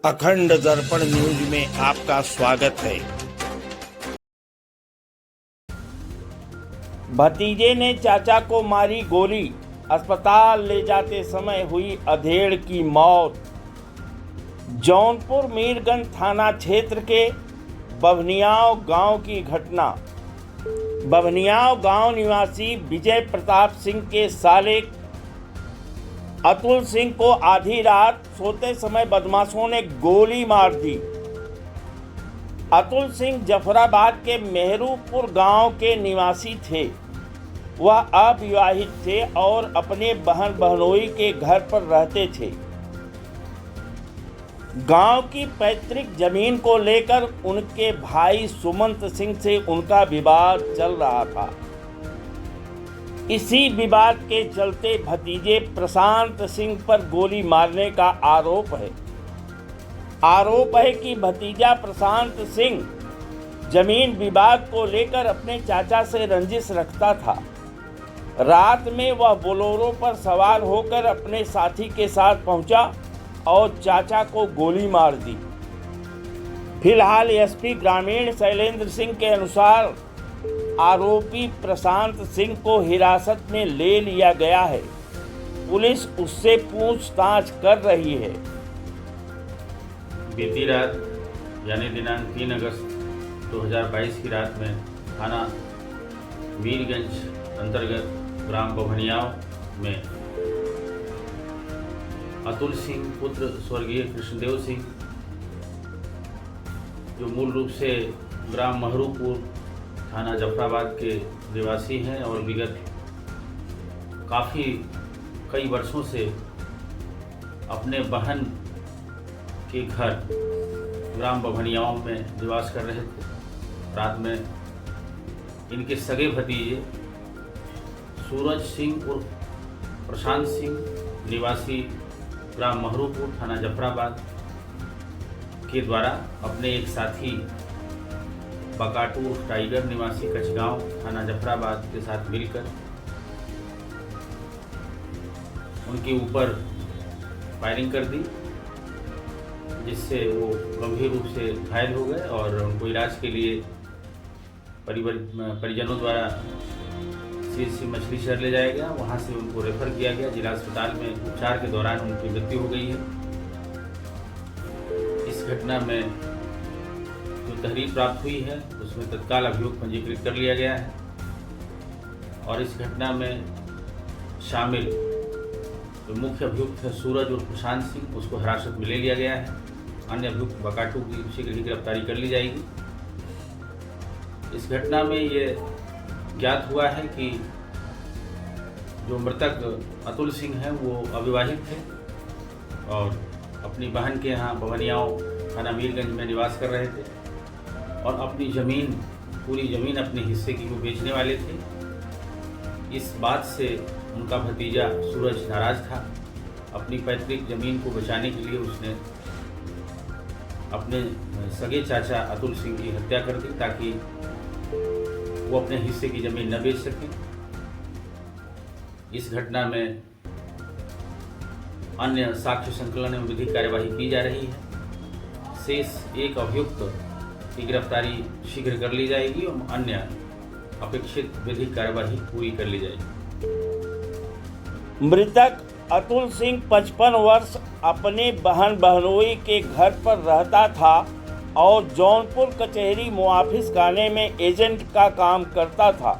अखंड दर्पण न्यूज में आपका स्वागत है। भतीजे ने चाचा को मारी गोली, अस्पताल ले जाते समय हुई अधेड़ की मौत। जौनपुर मीरगंज थाना क्षेत्र के बभनियाव गांव की घटना। बभनियाव गांव निवासी विजय प्रताप सिंह के साले अतुल सिंह को आधी रात सोते समय बदमाशों ने गोली मार दी। अतुल सिंह जफराबाद के मेहरूपुर गांव के निवासी थे। वह अविवाहित थे और अपने बहन बहनोई के घर पर रहते थे। गांव की पैतृक जमीन को लेकर उनके भाई सुमंत सिंह से उनका विवाद चल रहा था। इसी विवाद के चलते भतीजे प्रशांत सिंह पर गोली मारने का आरोप है कि भतीजा प्रशांत सिंह जमीन विवाद को लेकर अपने चाचा से रंजिश रखता था। रात में वह बोलेरो पर सवार होकर अपने साथी के साथ पहुंचा और चाचा को गोली मार दी। फिलहाल एसपी ग्रामीण शैलेंद्र सिंह के अनुसार आरोपी प्रशांत सिंह को हिरासत में ले लिया गया है। पुलिस उससे पूछताछ कर रही है। बीती रात यानी दिनांक 3 अगस्त 2022 की रात में थाना मीरगंज अंतर्गत ग्राम बभनियाव में अतुल सिंह पुत्र स्वर्गीय कृष्णदेव सिंह, जो मूल रूप से ग्राम महरूपुर थाना जफराबाद के निवासी हैं और विगत कई वर्षों से अपने बहन के घर ग्राम बभनियाओं में निवास कर रहे थे। रात में इनके सगे भतीजे सूरज सिंह उर्फ प्रशांत सिंह निवासी ग्राम महरूपुर थाना जफराबाद के द्वारा अपने एक साथी बकाटू टाइगर निवासी कचगांव थाना जफराबाद के साथ मिलकर उनके ऊपर फायरिंग कर दी, जिससे वो गंभीर रूप से घायल हो गए और उनको इलाज के लिए परिजनों द्वारा सीएचसी मछली शहर ले जाया गया। वहाँ से उनको रेफर किया गया। जिला अस्पताल में उपचार के दौरान उनकी मृत्यु हो गई है। इस घटना में जो तहरीर प्राप्त हुई है उसमें तत्काल अभियोग पंजीकृत कर लिया गया है और इस घटना में शामिल जो मुख्य अभियुक्त है सूरज और प्रशांत सिंह, उसको हिरासत में ले लिया गया है। अन्य अभियुक्त बकाटू की शीघ्र ही गिरफ्तारी कर ली जाएगी। इस घटना में ये ज्ञात हुआ है कि जो मृतक अतुल सिंह हैं वो अविवाहित थे और अपनी बहन के यहाँ बभनियाव थाना मीरगंज में निवास कर रहे थे और अपनी पूरी ज़मीन अपने हिस्से की वो बेचने वाले थे। इस बात से उनका भतीजा सूरज नाराज था। अपनी पैतृक ज़मीन को बचाने के लिए उसने अपने सगे चाचा अतुल सिंह की हत्या कर दी ताकि वो अपने हिस्से की ज़मीन न बेच सकें। इस घटना में अन्य साक्ष्य संकलन एवं विधिक कार्यवाही की जा रही है। शेष एक अभियुक्त की गिरफ्तारी शीघ्र कर ली जाएगी और अन्य अपेक्षित विधिक कार्यवाही पूरी कर ली जाएगी। मृतक अतुल सिंह 55 वर्ष अपने बहन बहनोई के घर पर रहता था और जौनपुर कचहरी मुआफिस खाने में एजेंट का काम करता था।